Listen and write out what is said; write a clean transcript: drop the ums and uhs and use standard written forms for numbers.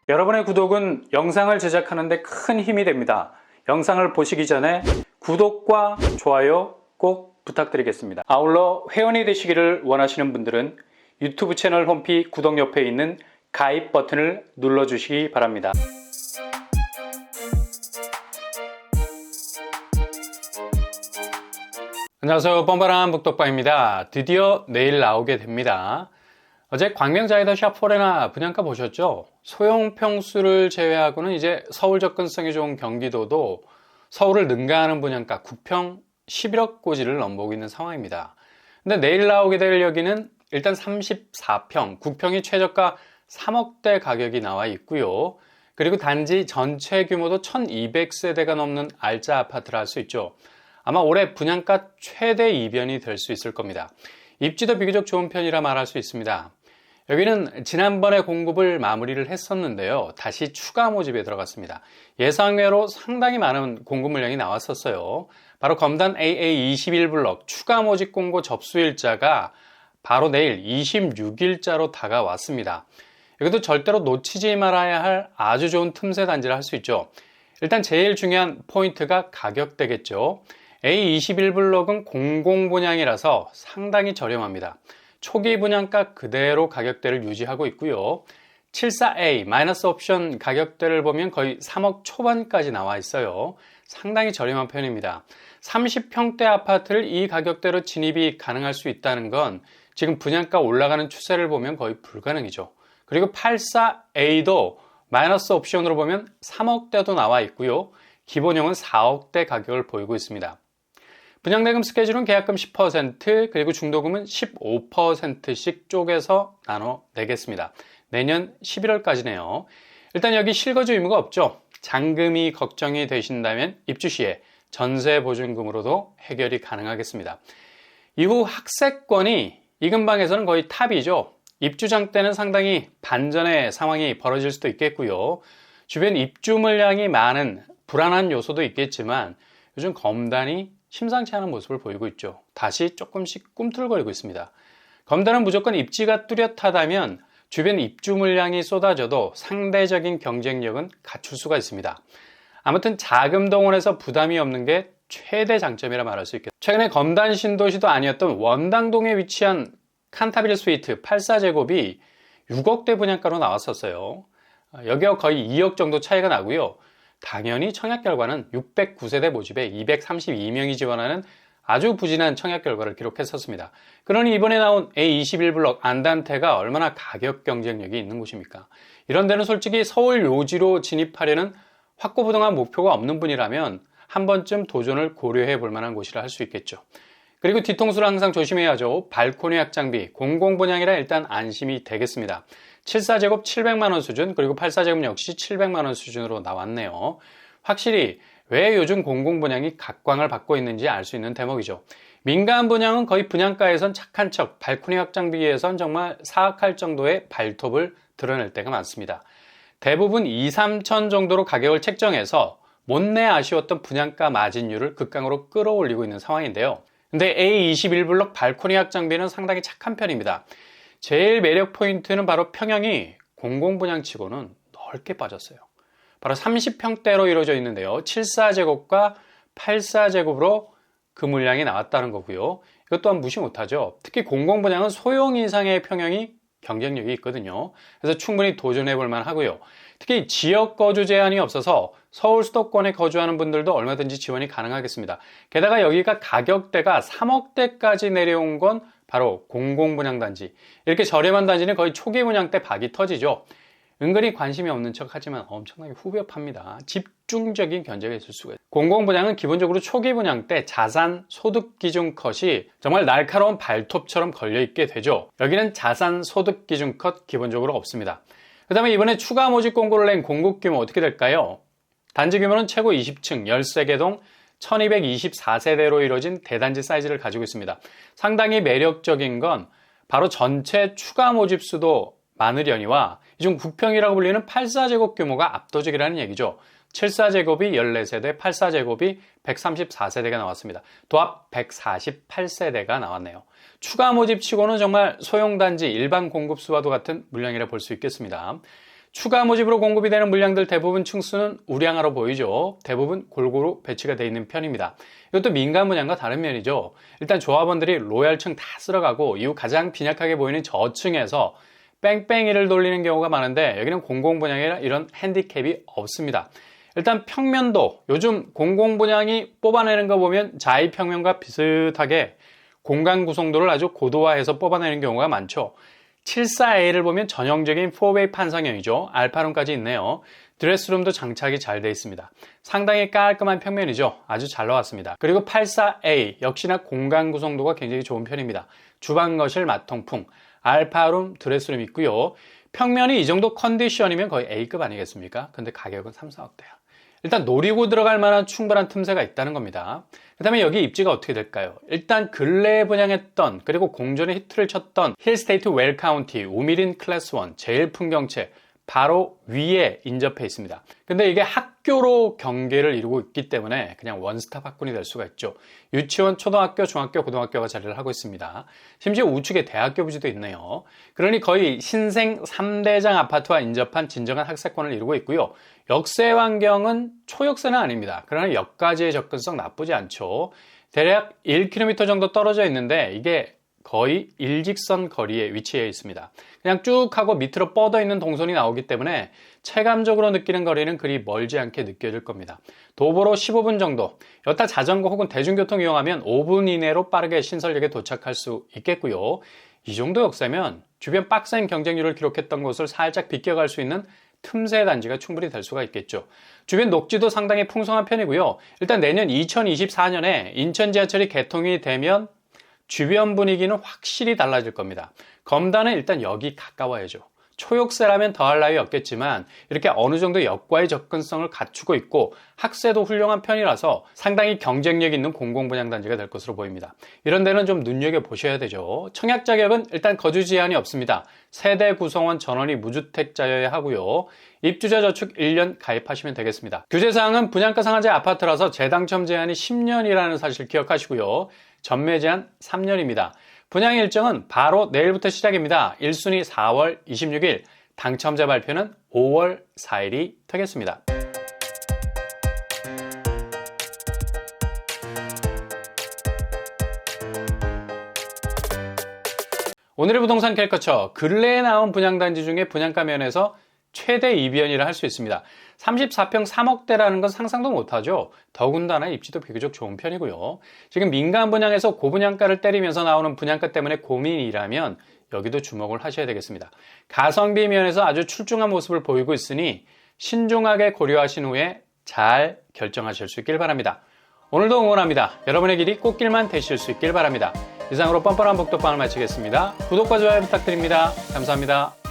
여러분의 구독은 영상을 제작하는 데 큰 힘이 됩니다. 영상을 보시기 전에 구독과 좋아요 꼭 부탁드리겠습니다. 아울러 회원이 되시기를 원하시는 분들은 유튜브 채널 홈피 구독 옆에 있는 가입 버튼을 눌러주시기 바랍니다. 안녕하세요. 뻔뻔한 북덕방입니다. 드디어 내일 나오게 됩니다. 어제 광명자이더샵 포레나 분양가 보셨죠? 소형 평수를 제외하고는 이제 서울 접근성이 좋은 경기도도 서울을 능가하는 분양가 9평 11억 고지를 넘보고 있는 상황입니다. 근데 내일 나오게 될 여기는 일단 34평, 9평이 최저가 3억대 가격이 나와 있고요. 그리고 단지 전체 규모도 1200세대가 넘는 알짜 아파트라 할 수 있죠. 아마 올해 분양가 최대 이변이 될 수 있을 겁니다. 입지도 비교적 좋은 편이라 말할 수 있습니다. 여기는 지난번에 공급을 마무리를 했었는데요. 다시 추가 모집에 들어갔습니다. 예상외로 상당히 많은 공급 물량이 나왔었어요. 바로 검단 AA21블럭 추가 모집 공고 접수일자가 바로 내일 26일자로 다가왔습니다. 여기도 절대로 놓치지 말아야 할 아주 좋은 틈새 단지를 할 수 있죠. 일단 제일 중요한 포인트가 가격대겠죠. A21블럭은 공공분양이라서 상당히 저렴합니다. 초기 분양가 그대로 가격대를 유지하고 있고요. 74A 마이너스 옵션 가격대를 보면 거의 3억 초반까지 나와 있어요. 상당히 저렴한 편입니다. 30평대 아파트를 이 가격대로 진입이 가능할 수 있다는 건 지금 분양가 올라가는 추세를 보면 거의 불가능이죠. 그리고 84A도 마이너스 옵션으로 보면 3억대도 나와 있고요. 기본형은 4억대 가격을 보이고 있습니다. 분양대금 스케줄은 계약금 10% 그리고 중도금은 15%씩 쪼개서 나눠 내겠습니다. 내년 11월까지네요. 일단 여기 실거주 의무가 없죠. 잔금이 걱정이 되신다면 입주 시에 전세 보증금으로도 해결이 가능하겠습니다. 이후 학세권이 이 근방에서는 거의 탑이죠. 입주장 때는 상당히 반전의 상황이 벌어질 수도 있겠고요. 주변 입주 물량이 많은 불안한 요소도 있겠지만 요즘 검단이 심상치 않은 모습을 보이고 있죠. 다시 조금씩 꿈틀거리고 있습니다. 검단은 무조건 입지가 뚜렷하다면 주변 입주 물량이 쏟아져도 상대적인 경쟁력은 갖출 수가 있습니다. 아무튼 자금 동원에서 부담이 없는 게 최대 장점이라 말할 수 있겠습니다. 최근에 검단 신도시도 아니었던 원당동에 위치한 칸타빌 스위트 84제곱이 6억대 분양가로 나왔었어요. 여기와 거의 2억 정도 차이가 나고요. 당연히 청약 결과는 609세대 모집에 232명이 지원하는 아주 부진한 청약 결과를 기록했었습니다. 그러니 이번에 나온 A21블럭 안단테가 얼마나 가격 경쟁력이 있는 곳입니까? 이런 데는 솔직히 서울 요지로 진입하려는 확고부동한 목표가 없는 분이라면 한 번쯤 도전을 고려해 볼 만한 곳이라 할 수 있겠죠. 그리고 뒤통수를 항상 조심해야죠. 발코니 확장비, 공공분양이라 일단 안심이 되겠습니다. 74제곱 700만원 수준, 그리고 84제곱 역시 700만원 수준으로 나왔네요. 확실히 왜 요즘 공공분양이 각광을 받고 있는지 알 수 있는 대목이죠. 민간 분양은 거의 분양가에선 착한 척, 발코니 확장비에선 정말 사악할 정도의 발톱을 드러낼 때가 많습니다. 대부분 2, 3천 정도로 가격을 책정해서 못내 아쉬웠던 분양가 마진율을 극강으로 끌어올리고 있는 상황인데요. 근데 A21블럭 발코니 확장비는 상당히 착한 편입니다. 제일 매력 포인트는 바로 평형이 공공분양치고는 넓게 빠졌어요. 바로 30평대로 이루어져 있는데요. 74제곱과 84제곱으로 그 물량이 나왔다는 거고요. 이것 또한 무시 못하죠. 특히 공공분양은 소형 이상의 평형이 경쟁력이 있거든요. 그래서 충분히 도전해 볼 만하고요. 특히 지역 거주 제한이 없어서 서울 수도권에 거주하는 분들도 얼마든지 지원이 가능하겠습니다. 게다가 여기가 가격대가 3억대까지 내려온 건 바로 공공분양단지. 이렇게 저렴한 단지는 거의 초기 분양 때 박이 터지죠. 은근히 관심이 없는 척 하지만 엄청나게 후벼팝니다. 집중적인 견제가 있을 수가 있어요. 공공분양은 기본적으로 초기 분양 때 자산 소득 기준 컷이 정말 날카로운 발톱처럼 걸려있게 되죠. 여기는 자산 소득 기준 컷 기본적으로 없습니다. 그 다음에 이번에 추가 모집 공고를 낸 공급 규모 어떻게 될까요? 단지 규모는 최고 20층 13개 동 1224세대로 이루어진 대단지 사이즈를 가지고 있습니다. 상당히 매력적인 건 바로 전체 추가 모집 수도 많으려니와 이 중 9평이라고 불리는 84제곱 규모가 압도적이라는 얘기죠. 74제곱이 14세대, 84제곱이 134세대가 나왔습니다. 도합 148세대가 나왔네요. 추가 모집치고는 정말 소형단지 일반 공급수와도 같은 물량이라 볼 수 있겠습니다. 추가 모집으로 공급이 되는 물량들 대부분 층수는 우량하로 보이죠. 대부분 골고루 배치가 되어 있는 편입니다. 이것도 민간 분양과 다른 면이죠. 일단 조합원들이 로얄층 다 쓸어가고 이후 가장 빈약하게 보이는 저층에서 뺑뺑이를 돌리는 경우가 많은데 여기는 공공분양이라 이런 핸디캡이 없습니다. 일단 평면도 요즘 공공분양이 뽑아내는 거 보면 자의평면과 비슷하게 공간 구성도를 아주 고도화해서 뽑아내는 경우가 많죠. 74A를 보면 전형적인 4베이 판상형이죠. 알파룸까지 있네요. 드레스룸도 장착이 잘 되어 있습니다. 상당히 깔끔한 평면이죠. 아주 잘 나왔습니다. 그리고 84A 역시나 공간 구성도가 굉장히 좋은 편입니다. 주방, 거실, 마통풍, 알파룸, 드레스룸 있고요. 평면이 이 정도 컨디션이면 거의 A급 아니겠습니까? 근데 가격은 3, 4억대야. 일단 노리고 들어갈 만한 충분한 틈새가 있다는 겁니다. 그 다음에 여기 입지가 어떻게 될까요? 일단 근래에 분양했던 그리고 공전에 히트를 쳤던 힐스테이트 웰카운티, 우미린 클래스 1, 제일풍경채 바로 위에 인접해 있습니다. 근데 이게 학교로 경계를 이루고 있기 때문에 그냥 원스톱 학군이 될 수가 있죠. 유치원, 초등학교, 중학교, 고등학교가 자리를 하고 있습니다. 심지어 우측에 대학교 부지도 있네요. 그러니 거의 신생 3대장 아파트와 인접한 진정한 학세권을 이루고 있고요. 역세 환경은 초역세는 아닙니다. 그러나 역까지의 접근성 나쁘지 않죠. 대략 1km 정도 떨어져 있는데 이게 거의 일직선 거리에 위치해 있습니다. 그냥 쭉 하고 밑으로 뻗어 있는 동선이 나오기 때문에 체감적으로 느끼는 거리는 그리 멀지 않게 느껴질 겁니다. 도보로 15분 정도, 여타 자전거 혹은 대중교통 이용하면 5분 이내로 빠르게 신설역에 도착할 수 있겠고요. 이 정도 역세면 주변 빡센 경쟁률을 기록했던 곳을 살짝 비껴갈 수 있는 틈새 단지가 충분히 될 수가 있겠죠. 주변 녹지도 상당히 풍성한 편이고요. 일단 내년 2024년에 인천 지하철이 개통이 되면 주변 분위기는 확실히 달라질 겁니다. 검단은 일단 여기 가까워야죠. 초역세라면 더할 나위 없겠지만 이렇게 어느 정도 역과의 접근성을 갖추고 있고 학세도 훌륭한 편이라서 상당히 경쟁력 있는 공공분양단지가 될 것으로 보입니다. 이런 데는 좀 눈여겨보셔야 되죠. 청약 자격은 일단 거주 제한이 없습니다. 세대 구성원 전원이 무주택자여야 하고요. 입주자 저축 1년 가입하시면 되겠습니다. 규제사항은 분양가 상한제 아파트라서 재당첨 제한이 10년이라는 사실 기억하시고요. 전매 제한 3년입니다. 분양 일정은 바로 내일부터 시작입니다. 1순위 4월 26일, 당첨자 발표는 5월 4일이 되겠습니다. 오늘의 부동산 캘커처, 근래에 나온 분양단지 중에 분양가 면에서 최대 이변이라 할 수 있습니다. 34평 3억대라는 건 상상도 못하죠. 더군다나 입지도 비교적 좋은 편이고요. 지금 민간 분양에서 고분양가를 때리면서 나오는 분양가 때문에 고민이라면 여기도 주목을 하셔야 되겠습니다. 가성비 면에서 아주 출중한 모습을 보이고 있으니 신중하게 고려하신 후에 잘 결정하실 수 있길 바랍니다. 오늘도 응원합니다. 여러분의 길이 꽃길만 되실 수 있길 바랍니다. 이상으로 뻔뻔한 복덕방을 마치겠습니다. 구독과 좋아요 부탁드립니다. 감사합니다.